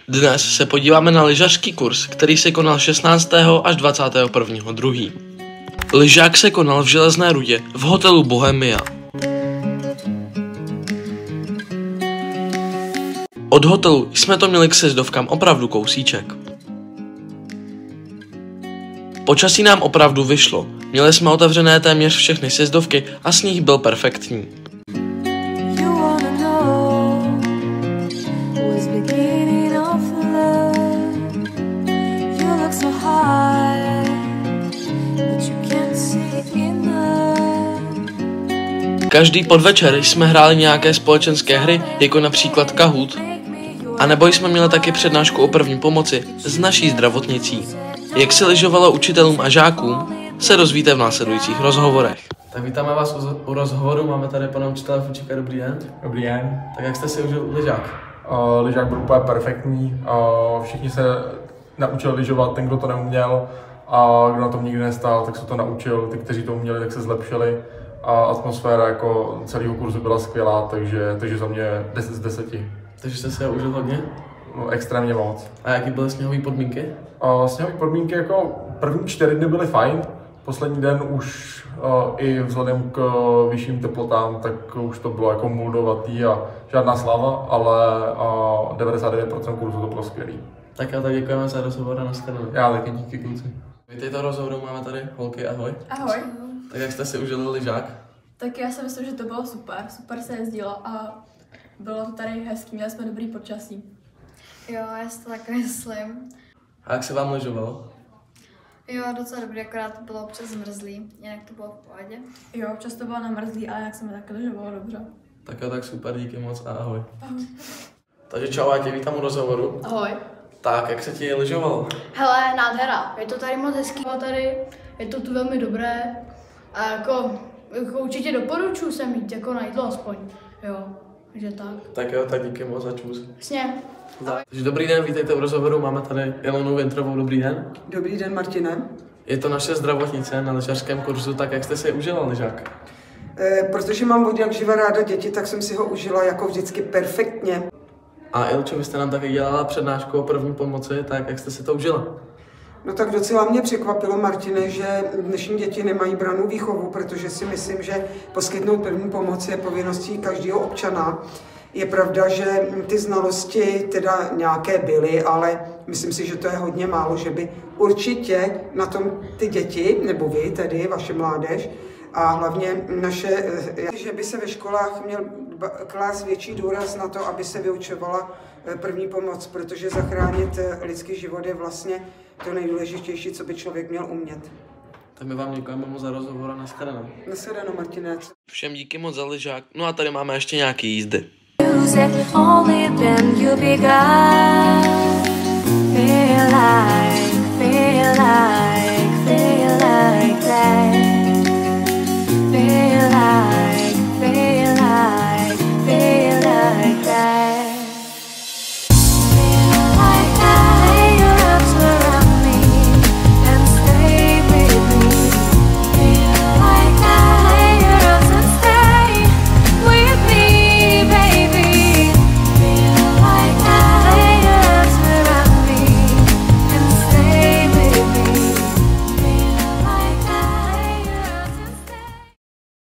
Dnes se podíváme na lyžařský kurz, který se konal 16. až 21.2. Lyžák se konal v Železné Rudě v hotelu Bohemia. Od hotelu jsme to měli k sjezdovkám opravdu kousíček. Počasí nám opravdu vyšlo. Měli jsme otevřené téměř všechny sjezdovky a sníh byl perfektní. Každý podvečer jsme hráli nějaké společenské hry, jako například Kahoot, a nebo jsme měli taky přednášku o první pomoci s naší zdravotnicí. Jak se lyžovalo učitelům a žákům, se dozvíte v následujících rozhovorech. Tak vítáme vás u rozhovoru, máme tady pana učitele Fučíka, dobrý den. Dobrý den. Tak jak jste si užil lyžák? Lyžák byl úplně perfektní, všichni se naučili lyžovat, ten, kdo to neuměl a kdo na tom nikdy nestál, tak se to naučil, ty, kteří to uměli, tak se zlepšili a atmosféra jako celého kurzu byla skvělá, takže za mě 10 z 10. Takže jste se užil hodně? No, extrémně moc. A jaký byly sněhové podmínky? Sněhové podmínky jako první 4 dny byly fajn, poslední den už i vzhledem k vyšším teplotám, tak už to bylo jako muldovatý a žádná sláva, ale 99% kurzu to bylo skvělý. Tak a tak děkujeme za rozhovor a nashledanou. Já taky díky, kluci. Vítejte rozhovoru, máme tady holky, ahoj. Ahoj. Tak jak jste si užili lyžák? Tak já si myslím, že to bylo super se jezdilo a bylo to tady hezký, měli jsme dobrý počasí. Jo, já si to tak myslím. A jak se vám lyžovalo? Jo, docela dobrý, akorát to bylo občas zmrzlý, jinak to bylo v pohodě. Jo, občas to bylo namrzlý, ale jak se mi taky lyžovalo dobře. Tak jo, tak super, díky moc a ahoj. Ahoj. Takže čau, já tě vítám u rozhovoru. Ahoj. Tak, jak se ti lyžovalo? Hele, nádhera, je to tady moc hezký, tady je to tu velmi dobré a jako určitě doporučuji sem jít, jako na jídlo aspoň, jo, takže tak. Tak jo, tak díky moc a čus. Jasně. Takže dobrý den, vítejte u rozhovoru, máme tady Ilonu Vintrovou, dobrý den. Dobrý den, Martine. Je to naše zdravotnice na lyžařském kurzu, tak jak jste si užila lyžák? Protože mám od jak živa ráda děti, tak jsem si ho užila jako vždycky perfektně. A Ilčo, vy jste nám taky dělala přednášku o první pomoci, tak jak jste si to užila? No tak docela mě překvapilo, Martine, že dnešní děti nemají brannou výchovu, protože si myslím, že poskytnout první pomoc je povinností každého občana. Je pravda, že ty znalosti teda nějaké byly, ale myslím si, že to je hodně málo, že by určitě na tom ty děti, nebo vy tedy, vaše mládež, a hlavně že by se ve školách měl klást větší důraz na to, aby se vyučovala první pomoc, protože zachránit lidský život je vlastně to nejdůležitější, co by člověk měl umět. Tak my vám děkujeme moc za rozhovor a nashledanou. Nashledanou, Martine. Všem díky moc za lyžák. No a tady máme ještě nějaký jízdy. Feel like